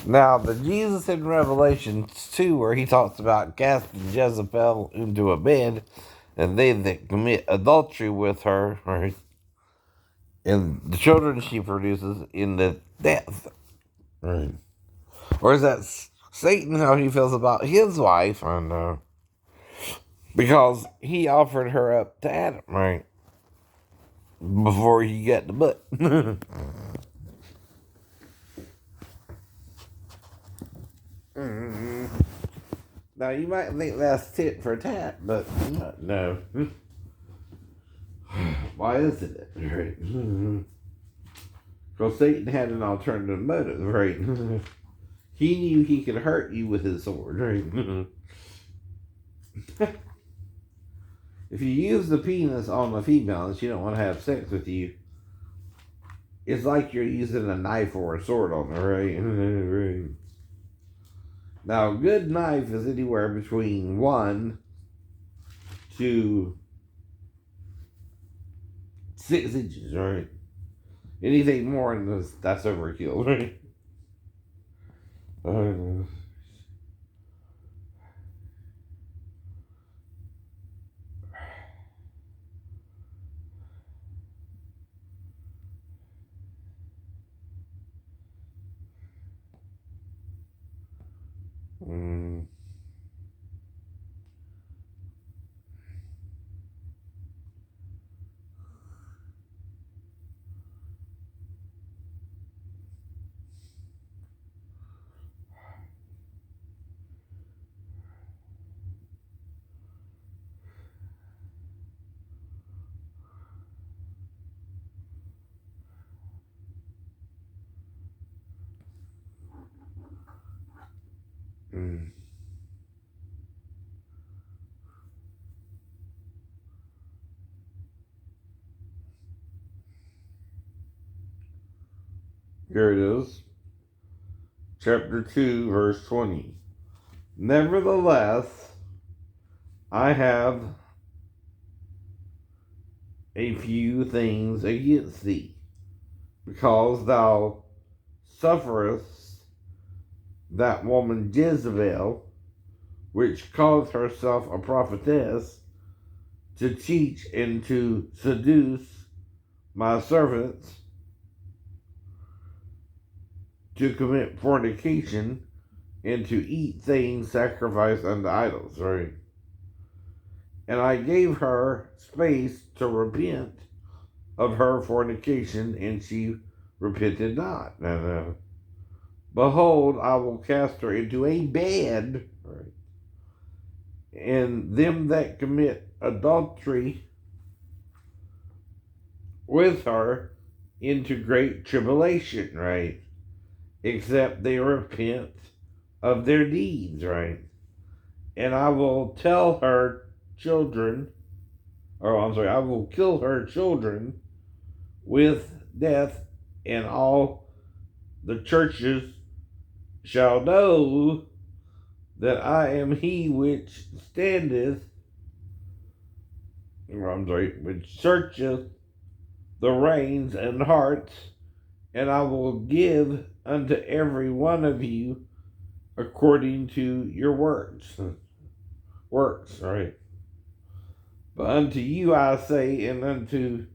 Now, the Jesus in Revelation 2, where he talks about casting Jezebel into a bed, and they that commit adultery with her, right, and the children she produces in the death, right? Or is that Satan, how he feels about his wife? I know. Because he offered her up to Adam, right? Before he got the butt. Now, you might think that's tit for tat, but no. Why isn't it? Right? Because Satan had an alternative motive, right? He knew he could hurt you with his sword, right? If you use the penis on a female and she don't want to have sex with you, it's like you're using a knife or a sword on her, right? Right. Now, a good knife is anywhere between 1 to 6 inches, right? Anything more than this, that's overkill, right? Uh, mm, mm. Here it is. Chapter 2, verse 20. Nevertheless, I have a few things against thee, because thou sufferest that woman Jezebel, which calleth herself a prophetess, to teach and to seduce my servants to commit fornication and to eat things sacrificed unto idols, right? And I gave her space to repent of her fornication, and she repented not. And behold, I will cast her into a bed, right? And them that commit adultery with her into great tribulation, right? Except they repent of their deeds, right? And I will tell her children, or I'm sorry, I will kill her children with death, and all the churches shall know that I am he which standeth, or I'm sorry, which searcheth the reins and hearts, and I will give unto every one of you according to your works. Works, right? But unto you I say, and unto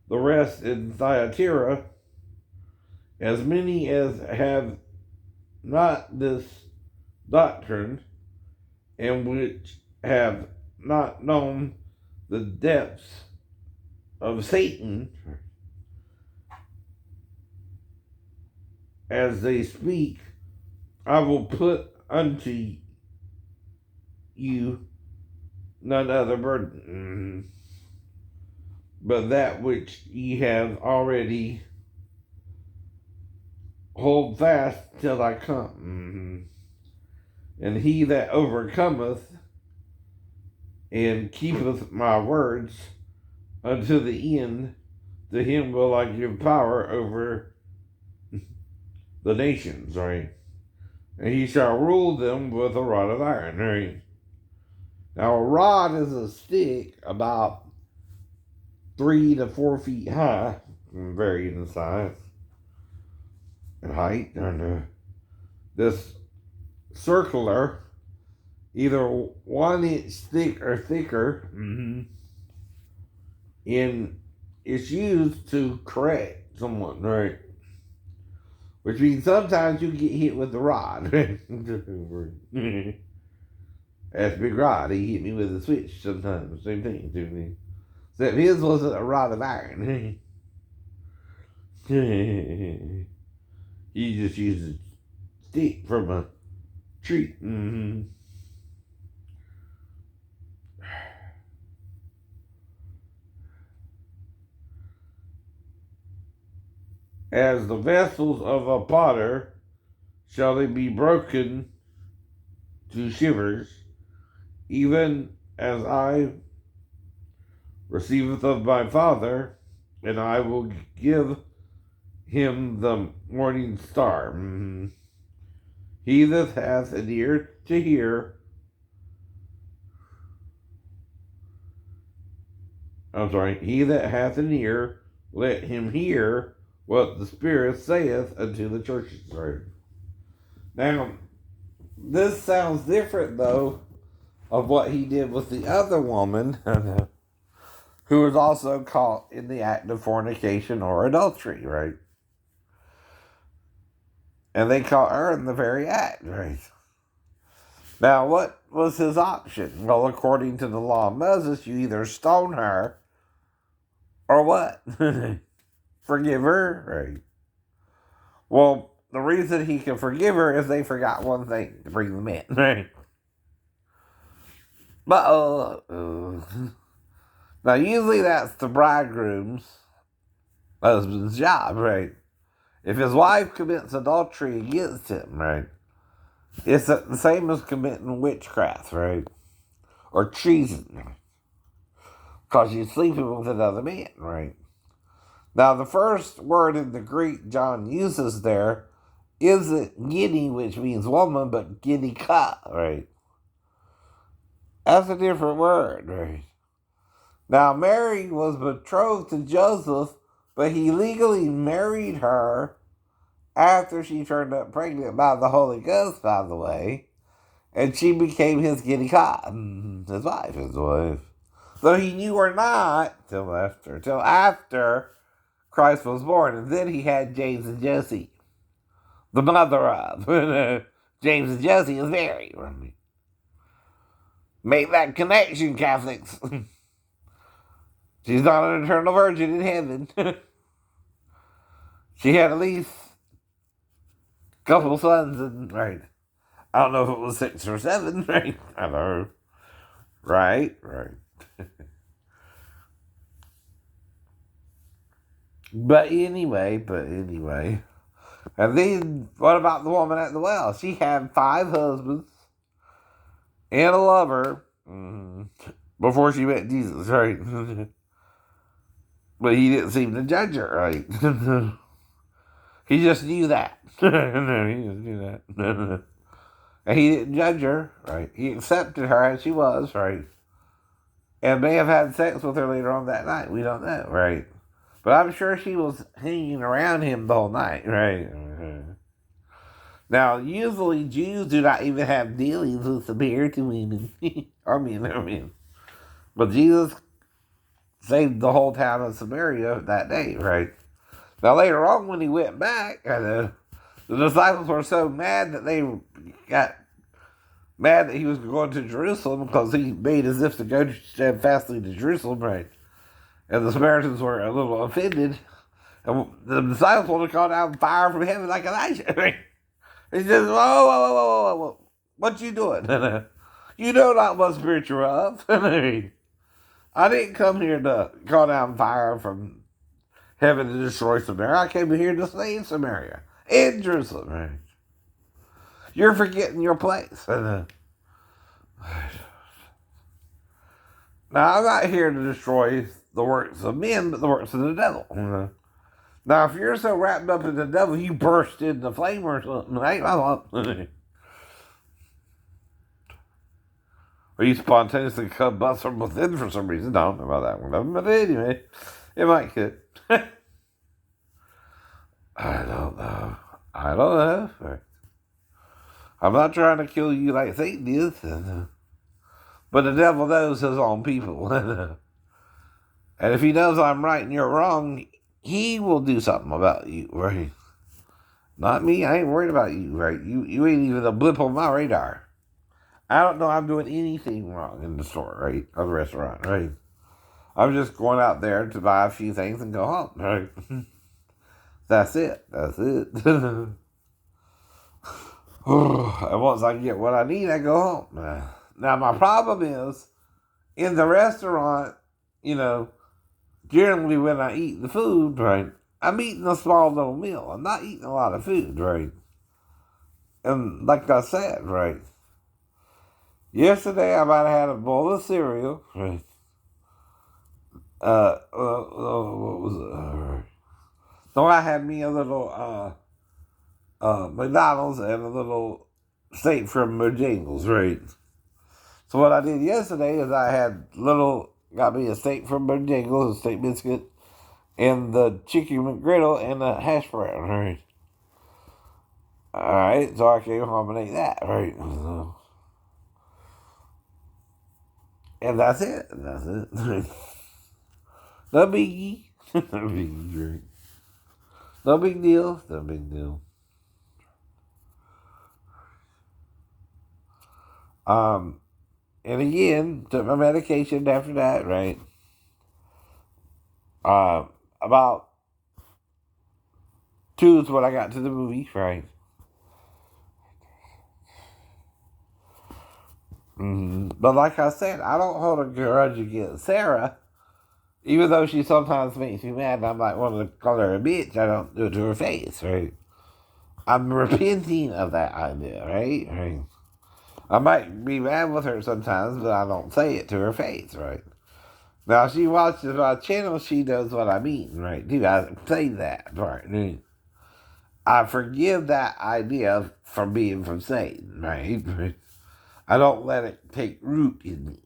the rest in Thyatira, as many as have not this doctrine, and which have not known the depths of Satan, as they speak, I will put unto you none other burden, but that which ye have already hold fast till I come. And he that overcometh and keepeth my words unto the end, to him will I give power over the nations, right? And he shall rule them with a rod of iron, right? Now, a rod is a stick about 3 to 4 feet high, varied in size and height, this circular, either 1 inch thick or thicker, and it's used to correct someone, right? Which means sometimes you get hit with the rod. That's Big Rod. He hit me with a switch sometimes. Same thing. Except his wasn't a rod of iron. He just used a stick from a tree. As the vessels of a potter shall they be broken to shivers, even as I receiveth of my Father, and I will give him the morning star. He that hath an ear to hear, he that hath an ear, let him hear what the Spirit saith unto the churches. Right. Now, this sounds different, though, of what he did with the other woman, who was also caught in the act of fornication or adultery, right? And they caught her in the very act, right? Now, what was his option? Well, according to the law of Moses, you either stone her or what? Forgive her, right? Well, the reason he can forgive her is they forgot one thing to bring them in, right? But, now usually that's the bridegroom's husband's job, right? If his wife commits adultery against him, right, it's the same as committing witchcraft, right? Or treason. Because you're sleeping with another man, right? Now, the first word in the Greek John uses there isn't gini, which means woman, but ginika, right? That's a different word, right? Now, Mary was betrothed to Joseph, but he legally married her after she turned up pregnant by the Holy Ghost, by the way, and she became his ginika, his wife. Though he knew her not till after Christ was born, and then he had James and Josie, the mother of James and Josie is Mary. Make that connection, Catholics. She's not an eternal virgin in heaven. She had at least a couple of sons, and right. I don't know if it was 6 or 7, right? I don't know. Right. But anyway. And then, what about the woman at the well? She had 5 husbands and a lover before she met Jesus, right? But he didn't seem to judge her, right? He just knew that. He just knew that. And he didn't judge her, right? He accepted her as she was, right? And may have had sex with her later on that night. We don't know, right? But I'm sure she was hanging around him the whole night, right? Now, usually Jews do not even have dealings with Samaritan women. I mean. But Jesus saved the whole town of Samaria that day, right? Now, later on, when he went back, the disciples were so mad that they got mad that he was going to Jerusalem because he made as if to go steadfastly to Jerusalem, right? And the Samaritans were a little offended. And the disciples wanted to call down fire from heaven like Elijah, right? He says, whoa, what you doing? You know not what spirit you're of. I didn't come here to call down fire from heaven to destroy Samaria. I came here to save Samaria and Jerusalem. Right? You're forgetting your place. Now, I'm not here to destroy the works of men, but the works of the devil. Now, if you're so wrapped up in the devil, you burst into flame or something. That ain't my fault. Or you spontaneously combust from within for some reason. I don't know about that one. But anyway, it might could. I don't know. I'm not trying to kill you like Satan is. But the devil knows his own people. And if he knows I'm right and you're wrong, he will do something about you, right? Not me. I ain't worried about you, right? You ain't even a blip on my radar. I don't know I'm doing anything wrong in the store, right? Or the restaurant, right? I'm just going out there to buy a few things and go home, right? That's it. That's it. And once I get what I need, I go home. Now, my problem is, in the restaurant, generally when I eat the food, right, I'm eating a small little meal. I'm not eating a lot of food, right? And like I said, right, yesterday I might have had a bowl of cereal, right? What was it? So I had me a little McDonald's and a little steak from Bojangles, right? So what I did yesterday is got me a steak from Bojangles, a steak biscuit, and the chicken McGriddle and a hash brown, right? Alright, so I came home and ate that, right? And that's it. That's it. No biggie. No biggie, right? No big deal. No big deal. And again, took my medication after that, right? About 2 is when I got to the movie, right? But like I said, I don't hold a grudge against Sarah, even though she sometimes makes me mad and I might want to call her a bitch. I don't do it to her face, right? I'm repenting of that idea, right? I might be mad with her sometimes, but I don't say it to her face, right? Now, if she watches my channel, she knows what I mean, right? Dude, I say that, right? I forgive that idea from being from Satan, right? I don't let it take root in me.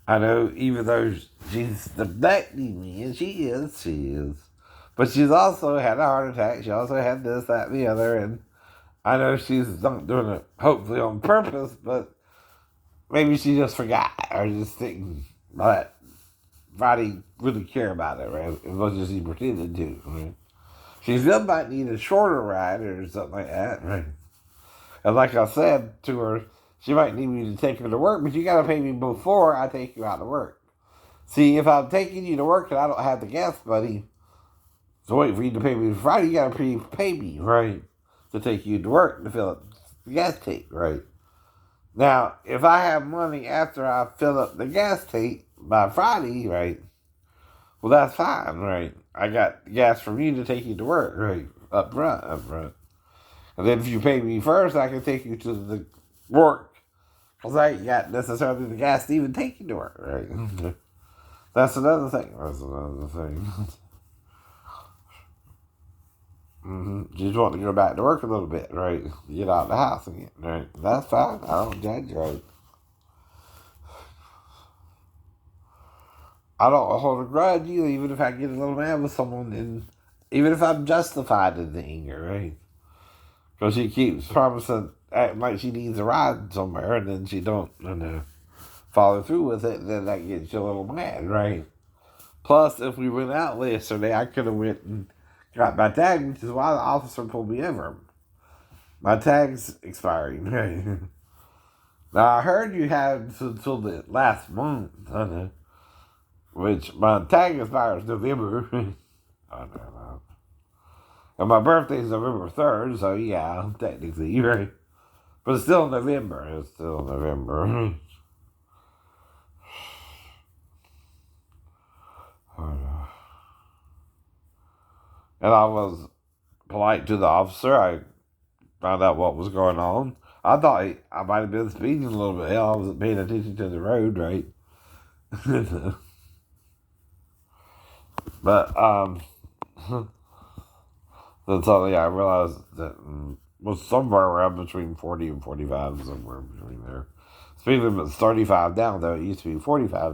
I know even though she's neglecting me, and she is. But she's also had a heart attack. She also had this, that, and the other. And I know she's not doing it hopefully on purpose, but maybe she just forgot or just didn't let Friday really care about it, right? As much as he pretended to, right? She still might need a shorter ride or something like that, right? And like I said to her, she might need me to take her to work, but you got to pay me before I take you out to work. See, if I'm taking you to work and I don't have the gas money, so wait for you to pay me Friday, you got to pay me, right, to take you to work to fill up the gas tank, right? Now, if I have money after I fill up the gas tank by Friday, right, well, that's fine, right? I got gas from you to take you to work, right, up front. And then if you pay me first, I can take you to the work. Because I ain't got necessarily the gas to even take you to work, right? That's another thing. Just want to go back to work a little bit, right? Get out of the house again, right? That's fine. I don't judge, right? I don't hold a grudge either, even if I get a little mad with someone, and even if I'm justified in the anger, right? Because she keeps promising, acting like she needs a ride somewhere, and then she don't follow through with it, and then that gets you a little mad, right? Plus, if we went out yesterday, I could have went and got my tag, which is why the officer pulled me over. My tag's expiring, right? Now, I heard you had until the last month, which my tag expires November. I don't know. And my birthday's November 3rd, so yeah, technically, you're right. But it's still November. It's still November. And I was polite to the officer. I found out what was going on. I thought I might have been speeding a little bit. Hell, I wasn't paying attention to the road, right? But, then suddenly I realized that was somewhere around between 40 and 45, somewhere between there. Speed limit's 35 now, though. It used to be 45.